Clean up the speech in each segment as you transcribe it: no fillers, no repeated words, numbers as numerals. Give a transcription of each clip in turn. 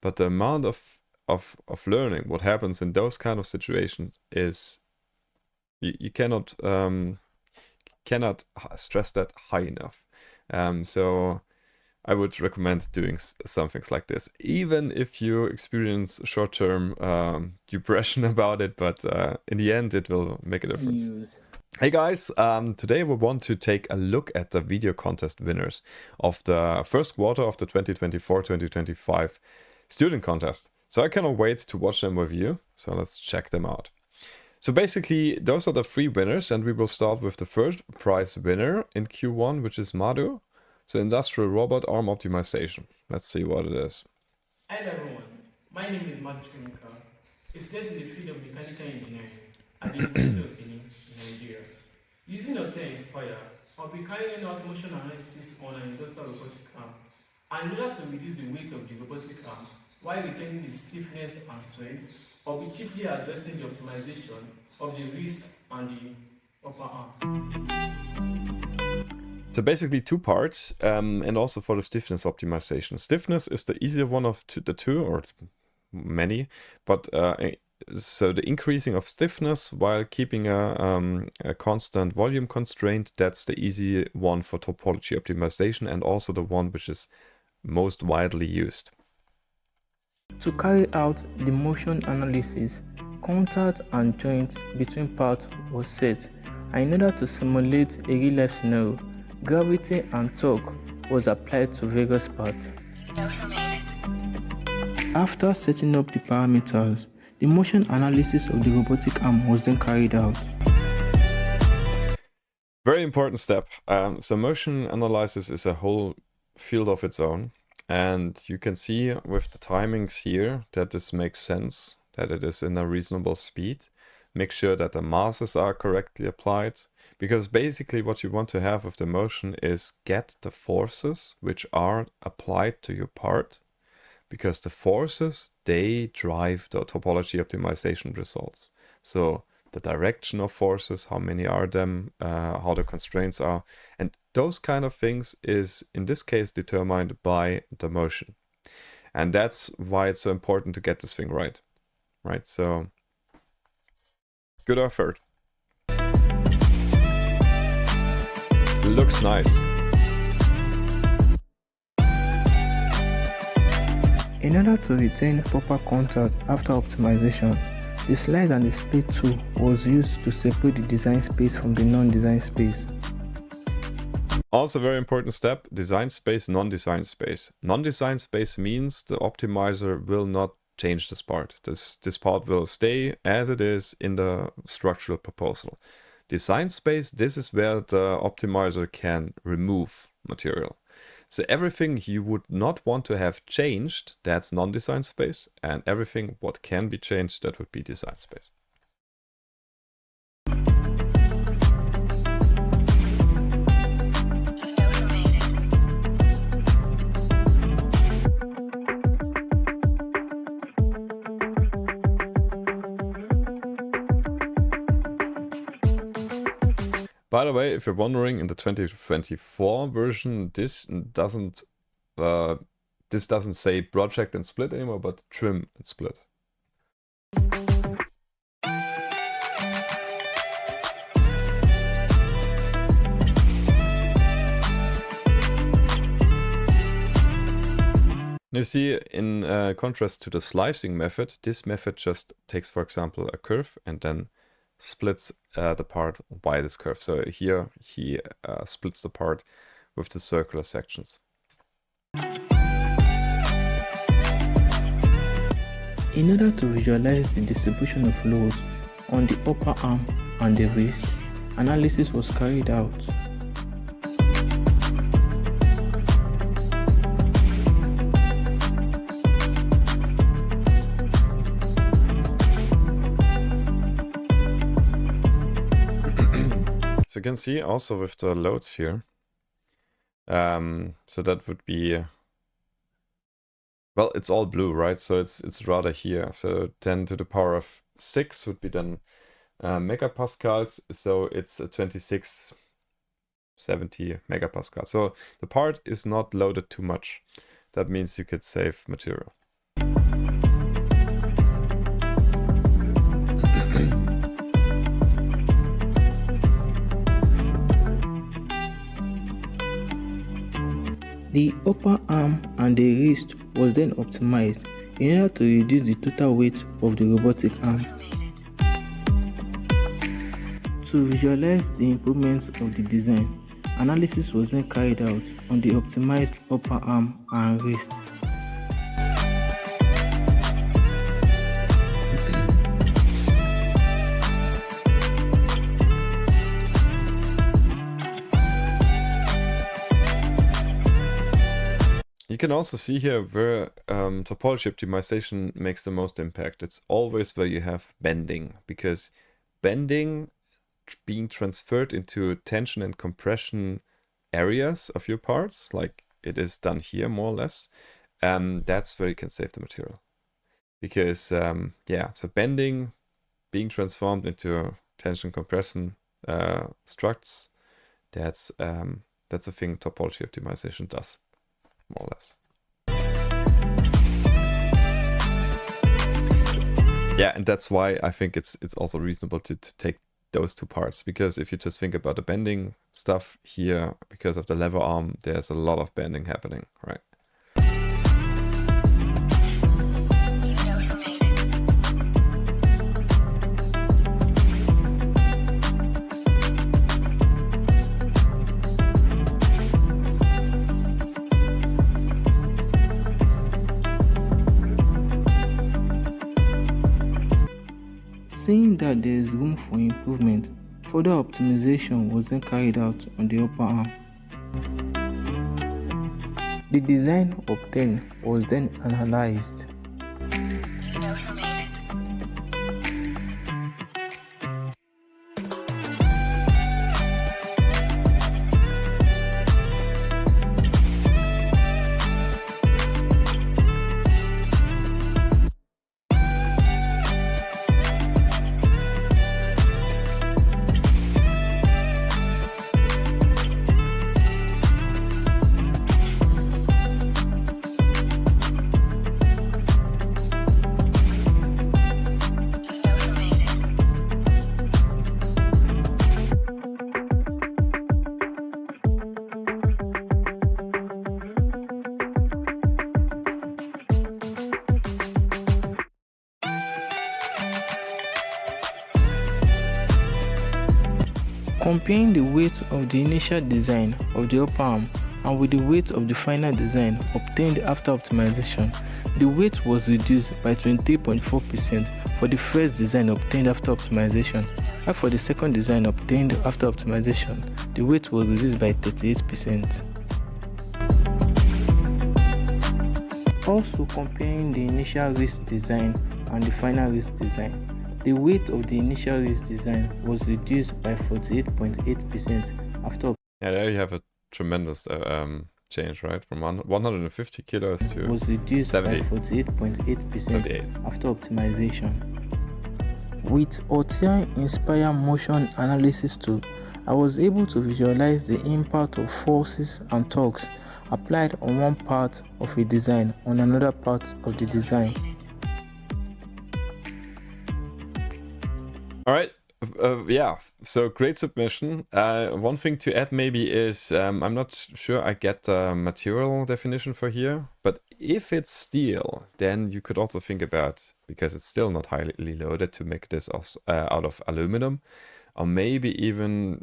but the amount of learning, what happens in those kind of situations is you cannot stress that high enough. So I would recommend doing some things like this, even if you experience short-term depression about it, but in the end it will make a difference. News. Hey guys, today we want to take a look at the video contest winners of the first quarter of the 2024-2025 student contest. So I cannot wait to watch them with you, so let's check them out. So basically, those are the 3 winners, and we will start with the first prize winner in Q1, which is Madhu. So industrial robot arm optimization. Let's see what it is. Hi everyone, my name is Mark Chemical, a student in the field of mechanical engineering at the University of Benin in Nigeria. Using Altair Inspire, I'll be carrying out motion analysis on an industrial robotic arm. And in order to reduce the weight of the robotic arm while retaining the stiffness and strength, I'll be chiefly addressing the optimization of the wrist and the upper arm. So basically 2 parts, and also for the stiffness optimization. Stiffness is the easier one of the 2, or many, but so the increasing of stiffness while keeping a constant volume constraint, that's the easy one for topology optimization, and also the one which is most widely used. To carry out the motion analysis, contact and joint between parts was set, and in order to simulate a real-life scenario, gravity and torque was applied to various parts. After setting up the parameters, the motion analysis of the robotic arm was then carried out. Very important step. So motion analysis is a whole field of its own, and you can see with the timings here that this makes sense, that it is in a reasonable speed. Make sure that the masses are correctly applied, because basically what you want to have with the motion is get the forces which are applied to your part, because the forces, they drive the topology optimization results. So the direction of forces, how many are them, how the constraints are, and those kind of things is in this case determined by the motion. And that's why it's so important to get this thing right. So good effort. Looks nice. In order to retain proper contact after optimization, the slide and the split tool was used to separate the design space from the non-design space. Also very important step, design space, non-design space. Non-design space means the optimizer will not change this part. This part will stay as it is in the structural proposal. Design space, this is where the optimizer can remove material. So everything you would not want to have changed, that's non-design space, and everything what can be changed, that would be design space. By the way, if you're wondering, in the 2024 version, this doesn't say project and split anymore, but trim and split. You see, in contrast to the slicing method, this method just takes, for example, a curve and then splits the part by this curve. So here he splits the part with the circular sections. In order to visualize the distribution of load on the upper arm and the wrist, analysis was carried out. So you can see also with the loads here, so that would be, well, it's all blue, right? So it's rather here. So 10 to the power of 6 would be then megapascals. So it's 2670 megapascals. So the part is not loaded too much. That means you could save material. The upper arm and the wrist was then optimized in order to reduce the total weight of the robotic arm. To visualize the improvements of the design, analysis was then carried out on the optimized upper arm and wrist. You can also see here where topology optimization makes the most impact. It's always where you have bending, because bending being transferred into tension and compression areas of your parts, like it is done here more or less, that's where you can save the material. Because yeah, so bending being transformed into tension compression structs, that's a thing topology optimization does, more or less. Yeah, and that's why I think it's also reasonable to take those two parts, because if you just think about the bending stuff here, because of the lever arm, there's a lot of bending happening, right? Seeing that there is room for improvement, further optimization was then carried out on the upper arm. The design obtained was then analyzed. Comparing the weight of the initial design of the upper arm and with the weight of the final design obtained after optimization, the weight was reduced by 23.4% for the first design obtained after optimization, while for the second design obtained after optimization, the weight was reduced by 38%. Also comparing the initial wrist design and the final wrist design, the weight of the initial wrist design was reduced by 48.8% after. Yeah, there you have a tremendous change, right? From 150 kilos to was reduced 70. by 48.8% 78. after optimization. With Altair Inspire Motion Analysis tool, I was able to visualize the impact of forces and torques applied on one part of a design on another part of the design. All right. Yeah, so great submission. One thing to add maybe is, I'm not sure I get the material definition for here, but if it's steel, then you could also think about, because it's still not highly loaded, to make this out of aluminum, or maybe even,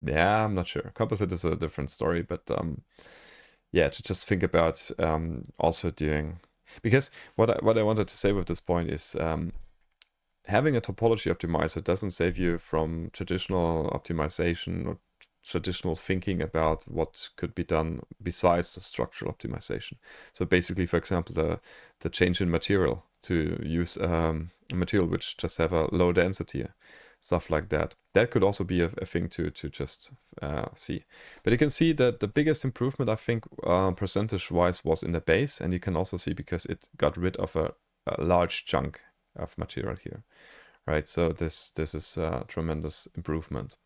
yeah, I'm not sure. Composite is a different story, but yeah, to just think about also doing, because what I wanted to say with this point is, having a topology optimizer doesn't save you from traditional optimization or traditional thinking about what could be done besides the structural optimization. So basically, for example, the change in material, to use a material which just have a low density, stuff like that. That could also be a thing to just see. But you can see that the biggest improvement, I think, percentage-wise, was in the base, and you can also see because it got rid of a large chunk of material here, right? So this is a tremendous improvement.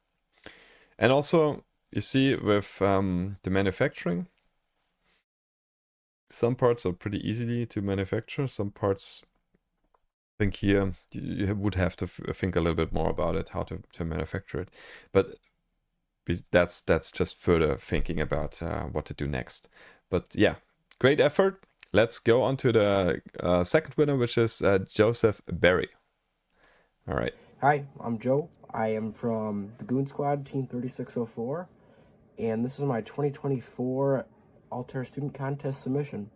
And also you see with the manufacturing, Some parts are pretty easily to manufacture. Some parts, I think here you would have to think a little bit more about it, how to manufacture it. But that's just further thinking about what to do next. But yeah, great effort. Let's go on to the second winner, which is Joseph Berry. All right. Hi, I'm Joe. I am from the Goon Squad, Team 3604, and this is my 2024 Altair Student Contest submission.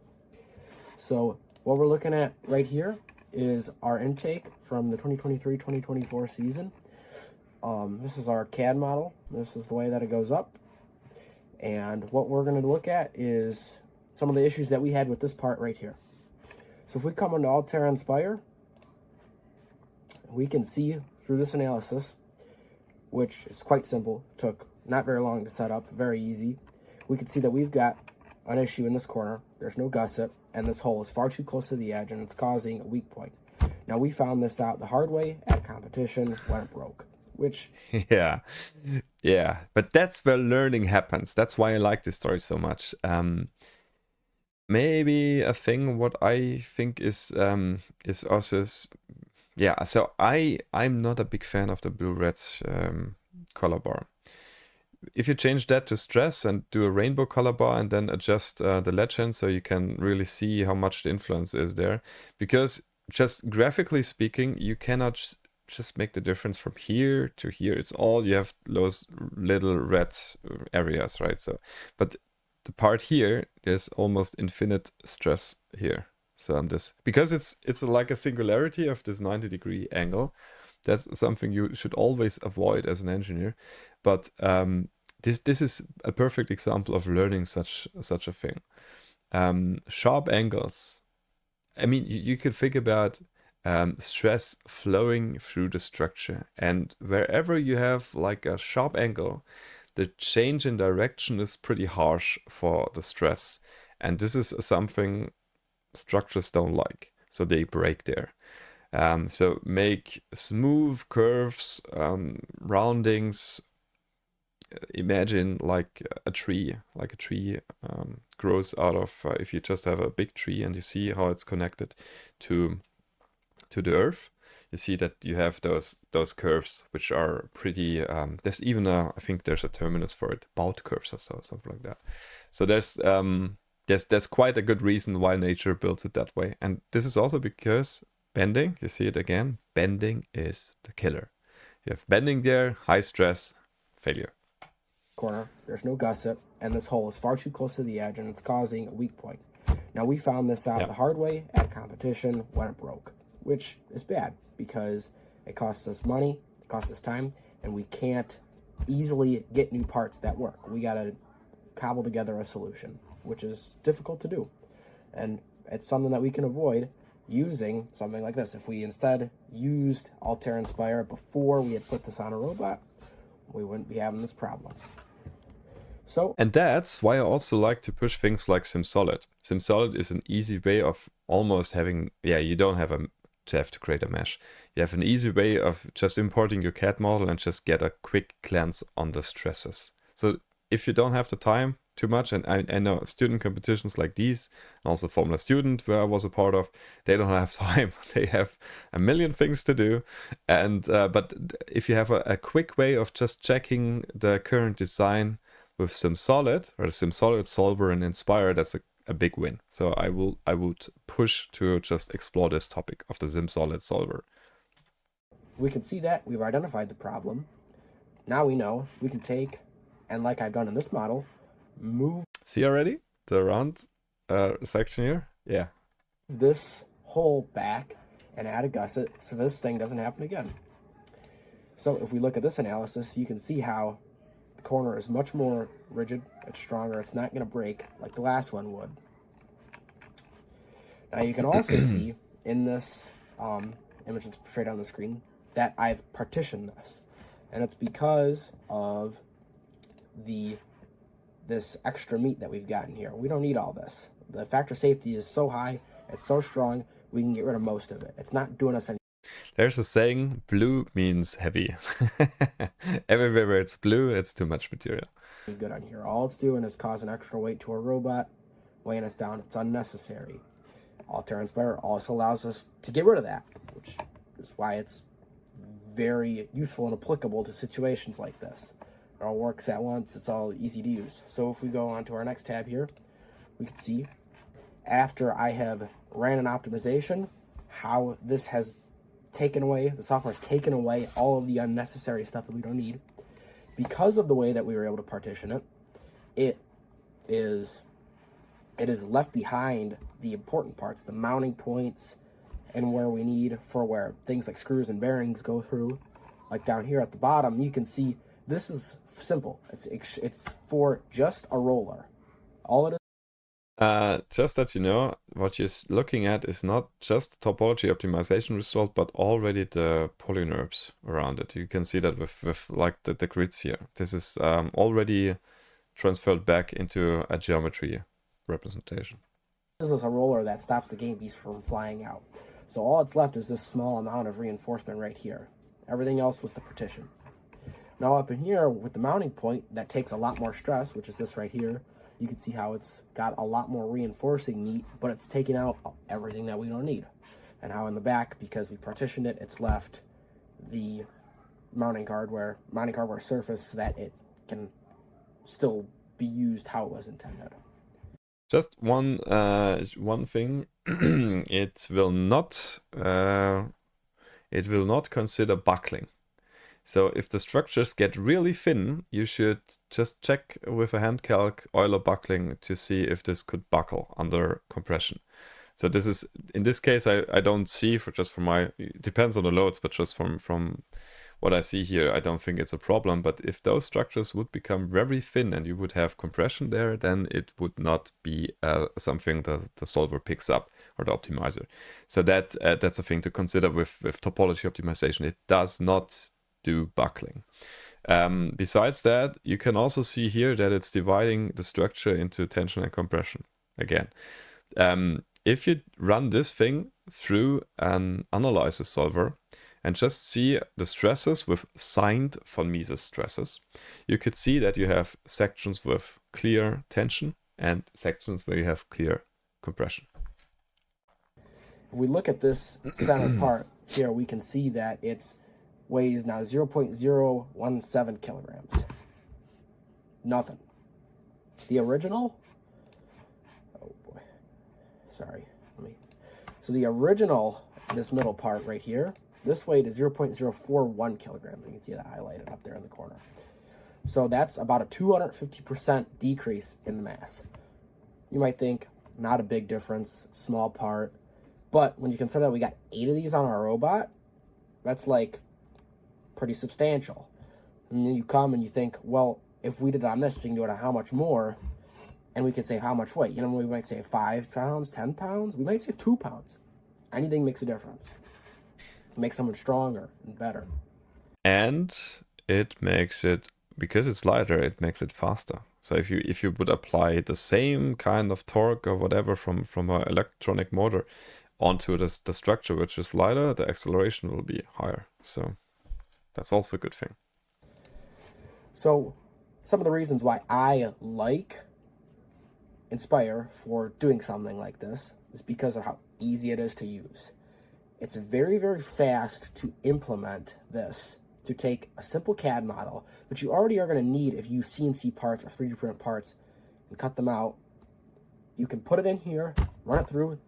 So what we're looking at right here is our intake from the 2023-2024 season. This is our CAD model. This is the way that it goes up. And what we're going to look at is some of the issues that we had with this part right here. So if we come into Altair Inspire, we can see through this analysis, which is quite simple, took not very long to set up, very easy. We can see that we've got an issue in this corner. There's no gusset, and this hole is far too close to the edge, and it's causing a weak point. Now, we found this out the hard way at competition when it broke, which... Yeah. But that's where learning happens. That's why I like this story so much. Maybe a thing what I think is also... Yeah, so I'm not a big fan of the blue-red color bar. If you change that to stress and do a rainbow color bar and then adjust the legend so you can really see how much the influence is there. Because just graphically speaking, you cannot just make the difference from here to here. It's all, you have those little red areas, right? So, but the part here is almost infinite stress here. So on this, because it's like a singularity of this 90-degree angle, that's something you should always avoid as an engineer. But this is a perfect example of learning such a thing. Sharp angles. I mean, you could think about stress flowing through the structure, and wherever you have like a sharp angle, the change in direction is pretty harsh for the stress, and this is something structures don't like, so they break there. So make smooth curves, roundings. Imagine like a tree grows out of, if you just have a big tree and you see how it's connected to the earth, you see that you have those curves which are pretty, there's even I think there's a terminus for it, bout curves or so, something like that. So there's quite a good reason why nature builds it that way. And this is also because bending, you see it again, bending is the killer. You have bending there, high stress, failure. Corner, there's no gusset, and this hole is far too close to the edge, and it's causing a weak point. Now, we found this out the hard way at competition when it broke, which is bad because it costs us money, it costs us time, and we can't easily get new parts that work. We got to cobble together a solution, which is difficult to do. And it's something that we can avoid using something like this. If we instead used Altair Inspire before we had put this on a robot, we wouldn't be having this problem. So, and that's why I also like to push things like SimSolid. SimSolid is an easy way of almost having, you don't have to create a mesh. You have an easy way of just importing your CAD model and just get a quick glance on the stresses. So if you don't have the time too much, and I know student competitions like these, and also Formula Student, where I was a part of, they don't have time. They have a million things to do. And but if you have a quick way of just checking the current design with SimSolid or the SimSolid solver and Inspire, that's a big win. So I would push to just explore this topic of the SimSolid solver. We can see that we've identified the problem. Now we know we can take, and like I've done in this model, move. See already the round section here? Yeah. This hole back and add a gusset so this thing doesn't happen again. So if we look at this analysis, you can see how the corner is much more rigid, it's stronger, it's not going to break like the last one would. Now you can also see in this image that's portrayed on the screen that I've partitioned this. And it's because of this extra meat that we've gotten here. We don't need all this. The factor of safety is so high, it's so strong, we can get rid of most of it. It's not doing us any. There's a saying, blue means heavy. Everywhere where it's blue, it's too much material. Good on here. All it's doing is causing extra weight to a robot weighing us down. It's unnecessary. Altair Inspire also allows us to get rid of that, which is why it's very useful and applicable to situations like this. It all works at once. It's all easy to use. So if we go on to our next tab here, we can see after I have ran an optimization, how this has taken away, the software has taken away all of the unnecessary stuff that we don't need. Because of the way that we were able to partition it, it is left behind the important parts, the mounting points, and where we need for where things like screws and bearings go through. Like down here at the bottom, you can see this is simple. It's for just a roller. All it is. Just that you know, what you're looking at is not just the topology optimization result, but already the polynerbs around it. You can see that with like the grids here. This is already transferred back into a geometry representation. This is a roller that stops the game beast from flying out. So all it's left is this small amount of reinforcement right here. Everything else was the partition. Now up in here with the mounting point, that takes a lot more stress, which is this right here. You can see how it's got a lot more reinforcing meat, but it's taking out everything that we don't need. And how in the back, because we partitioned it, it's left the mounting hardware surface so that it can still be used how it was intended. Just one thing, it will not consider buckling. So if the structures get really thin, you should just check with a hand calc Euler buckling to see if this could buckle under compression. So this is, in this case, I don't see, it depends on the loads, but just from what I see here, I don't think it's a problem. But if those structures would become very thin and you would have compression there, then it would not be something that the solver picks up, or the optimizer. So that's a thing to consider with topology optimization. It does not do buckling. Besides that, you can also see here that it's dividing the structure into tension and compression again. If you run this thing through an analysis solver and just see the stresses with signed von Mises stresses, you could see that you have sections with clear tension and sections where you have clear compression. If we look at this center part here, we can see that it's weighs now 0.017 kilograms. Nothing. The original, oh boy, sorry, so the original, this middle part right here, this weighed is 0.041 kilograms. You can see that highlighted up there in the corner. So that's about a 250% decrease in the mass. You might think, not a big difference, small part, but when you consider that we got 8 of these on our robot, that's like pretty substantial. And then you come and you think, well, if we did it on this, we can do it on how much more, and we could save how much weight. You know, we might save 5 pounds, 10 pounds, we might save 2 pounds. Anything makes a difference. It makes someone stronger and better. And it makes it, because it's lighter, it makes it faster. So if you would apply the same kind of torque or whatever from an electronic motor onto the structure, which is lighter, the acceleration will be higher. So that's also a good thing. So some of the reasons why I like Inspire for doing something like this is because of how easy it is to use. It's very, very fast to implement this, to take a simple CAD model, which you already are going to need if you use CNC parts or 3D print parts, and cut them out. You can put it in here, run it through,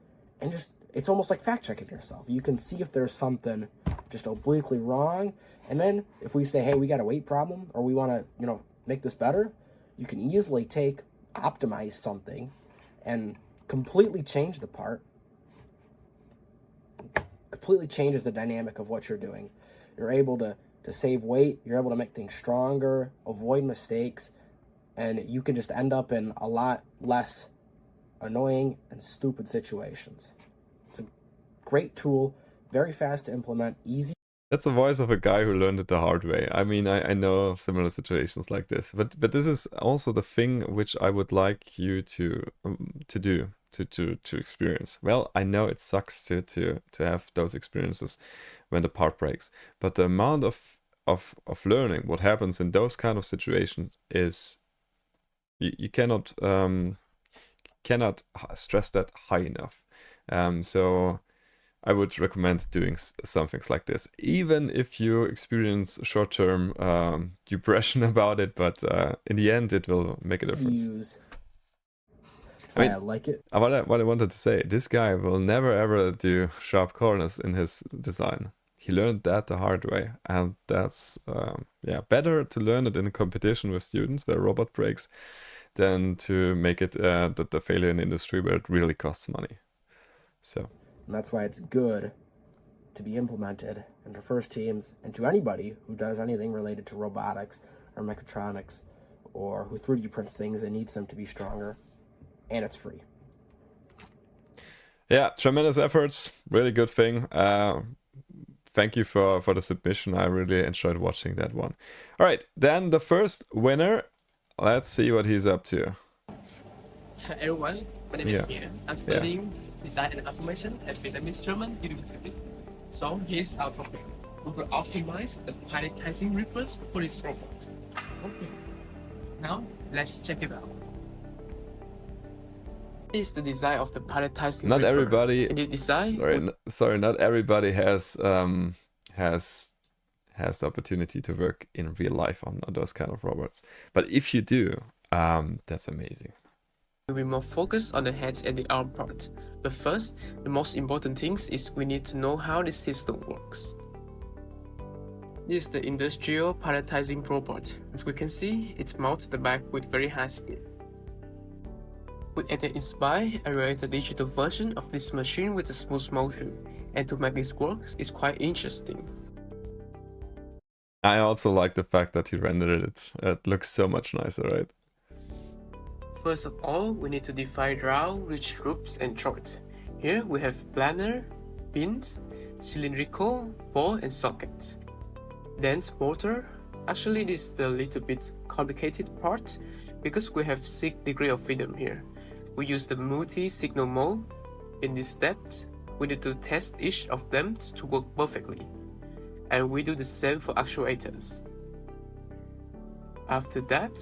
and just, it's almost like fact checking yourself. You can see if there's something just obliquely wrong, and then if we say, hey, we got a weight problem, or we want to, make this better, you can easily optimize something and completely change the part. Completely changes the dynamic of what you're doing. You're able to save weight, you're able to make things stronger, avoid mistakes, and you can just end up in a lot less annoying and stupid situations. It's a great tool, very fast to implement, easy. That's the voice of a guy who learned it the hard way. I mean, I know similar situations like this, but this is also the thing which I would like you to do, to experience. Well, I know it sucks to have those experiences when the part breaks, but the amount of learning what happens in those kind of situations is you cannot cannot stress that high enough. So I would recommend doing some things like this, even if you experience short-term depression about it, but in the end it will make a difference. I mean, I like it. What I wanted to say, this guy will never ever do sharp corners in his design. He learned that the hard way, and that's better to learn it in a competition with students where robot breaks than to make it the failure in industry where it really costs money. So. And that's why it's good to be implemented into first teams and to anybody who does anything related to robotics or mechatronics or who 3D prints things and needs them to be stronger. And it's free. Yeah, tremendous efforts. Really good thing. Thank you for the submission. I really enjoyed watching that one. All right, then the first winner. Let's see what he's up to. Hi everyone, my name is Ian. I'm studying design and automation at Vietnamese German University. So here's our topic. We will optimize the palletizing rippers for this robot. Okay. Now let's check it out. This is the design of the palletizing Not ripper. Everybody. In the design. Sorry. Not everybody has the opportunity to work in real life on those kind of robots. But if you do, that's amazing. We'll be more focused on the head and the arm part. But first, the most important thing is we need to know how the system works. This is the industrial palletizing robot. As we can see, it mounts the back with very high speed. With Altair Inspire, I created a digital version of this machine with a smooth motion. And to make this work, it's quite interesting. I also like the fact that he rendered it. It looks so much nicer, right? First of all, we need to define round, ridge groups and joints. Here we have planar, pins, cylindrical, ball and socket. Then motor. Actually this is the little bit complicated part because we have 6 degrees of freedom here. We use the multi-signal mode. In this step, we need to test each of them to work perfectly. And we do the same for actuators. After that,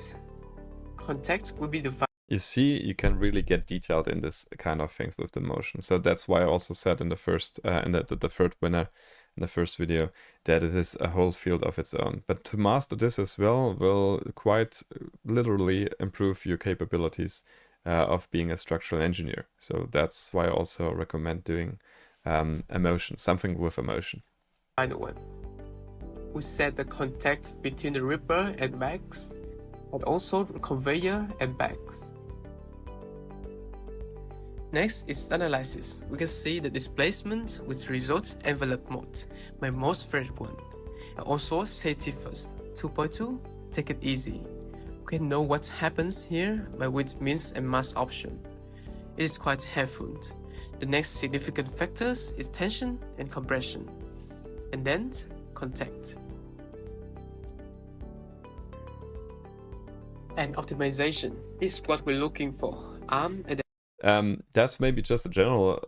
contact will be defined. You see, you can really get detailed in this kind of things with the motion. So that's why I also said in the first, in the third winner, in the first video, that it is a whole field of its own. But to master this as well will quite literally improve your capabilities of being a structural engineer. So that's why I also recommend doing emotion, something with emotion. Final one. We set the contact between the ripper and bags, and also the conveyor and bags. Next is analysis. We can see the displacement with result envelope mode, my most favorite one. And also safety first. 2.2, take it easy. We can know what happens here by width, means and mass option. It is quite helpful. The next significant factors is tension and compression. And then contact. And optimization is what we're looking for. Arm and that's maybe just a general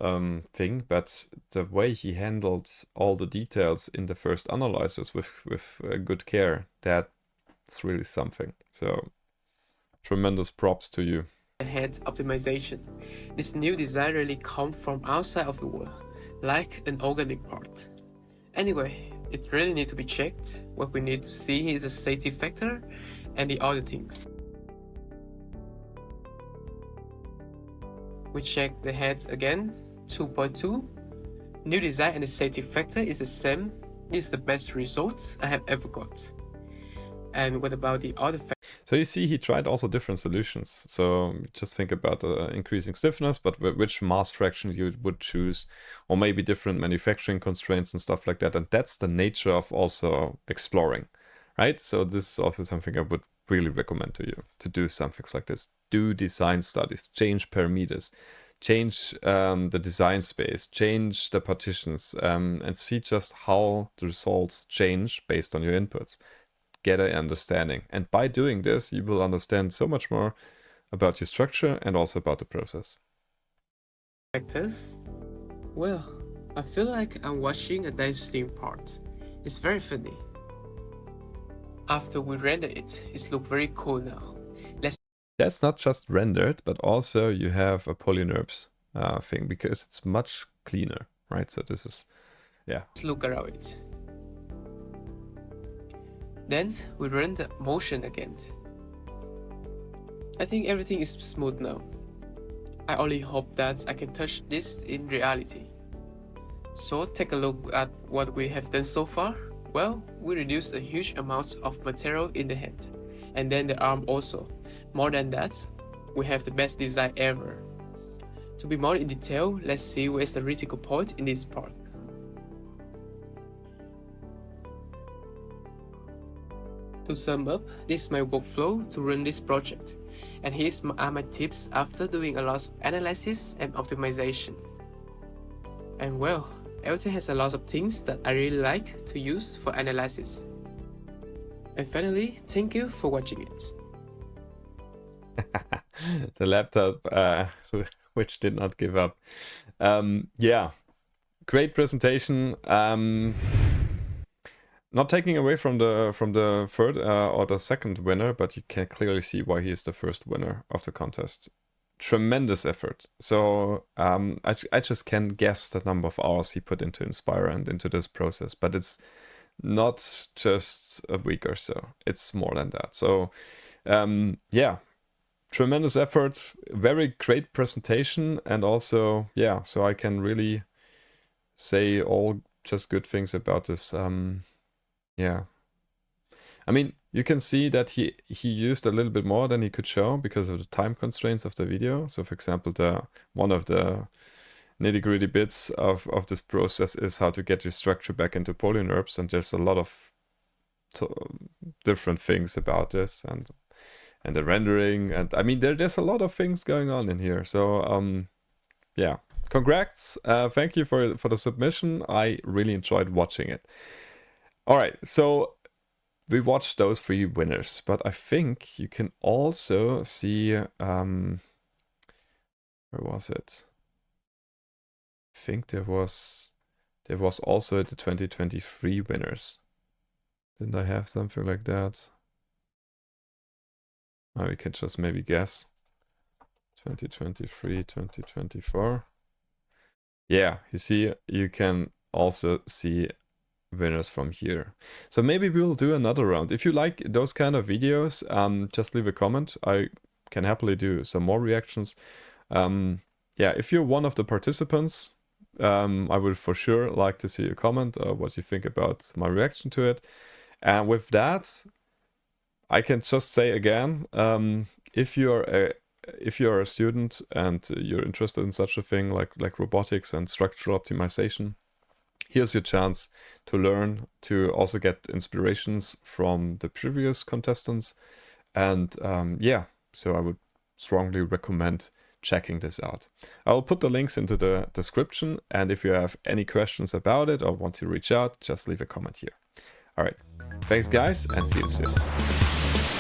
thing, but the way he handled all the details in the first analysis with good care, that's really something. So tremendous props to you. head optimization. This new design really comes from outside of the world, like an organic part. Anyway, it really needs to be checked. What we need to see is the safety factor and the other things. We check the heads again, 2.2. New design and the safety factor is the same. This is the best results I have ever got. And what about the other factors? So you see, he tried also different solutions. So just think about increasing stiffness, but which mass fraction you would choose, or maybe different manufacturing constraints and stuff like that. And that's the nature of also exploring, right? So this is also something I would really recommend to you, to do some things like this. Do design studies, change parameters, change the design space, change the partitions, and see just how the results change based on your inputs. Get an understanding. And by doing this, you will understand so much more about your structure and also about the process. Factors? Well, I feel like I'm watching a dance scene part. It's very funny. After we render it, it looks very cool now. that's not just rendered, but also you have a polyNURBS thing, because it's much cleaner, right? So this is, yeah. Let's look around it. Then we run the motion again. I think everything is smooth now. I only hope that I can touch this in reality. So take a look at what we have done so far. Well, we reduced a huge amount of material in the hand, and then the arm also. More than that, we have the best design ever. To be more in detail, let's see where's the critical point in this part. To sum up, this is my workflow to run this project, and here are my tips after doing a lot of analysis and optimization. And well, Altair has a lot of things that I really like to use for analysis. And finally, thank you for watching it. The laptop, which did not give up. Yeah, great presentation. Not taking away from the third or the second winner, but you can clearly see why he is the first winner of the contest. Tremendous effort. So I just can guess the number of hours he put into Inspire and into this process, but it's not just a week or so. It's more than that. So yeah, tremendous effort, very great presentation, and also, yeah, so I can really say all just good things about this. Yeah, I mean, you can see that he used a little bit more than he could show because of the time constraints of the video. So for example, one of the nitty-gritty bits of this process is how to get your structure back into polyNURBS, and there's a lot of different things about this, and the rendering, and I mean there's a lot of things going on in here. So yeah, congrats. Thank you for the submission. I really enjoyed watching it. All right, so we watched those 3 winners, but I think you can also see, where was it? I think there was also the 2023 winners. Didn't I have something like that? Oh, we can just maybe guess. 2023, 2024. Yeah, you see, you can also see winners from here. So maybe we'll do another round. If you like those kind of videos, just leave a comment. I can happily do some more reactions. Yeah, if you're one of the participants, I would for sure like to see a comment or what you think about my reaction to it. And with that, I can just say again, if you're a student and you're interested in such a thing like robotics and structural optimization, here's your chance to learn, to also get inspirations from the previous contestants. And yeah, so I would strongly recommend checking this out. I'll put the links into the description, and if you have any questions about it or want to reach out, just leave a comment here. All right, thanks guys, and see you soon.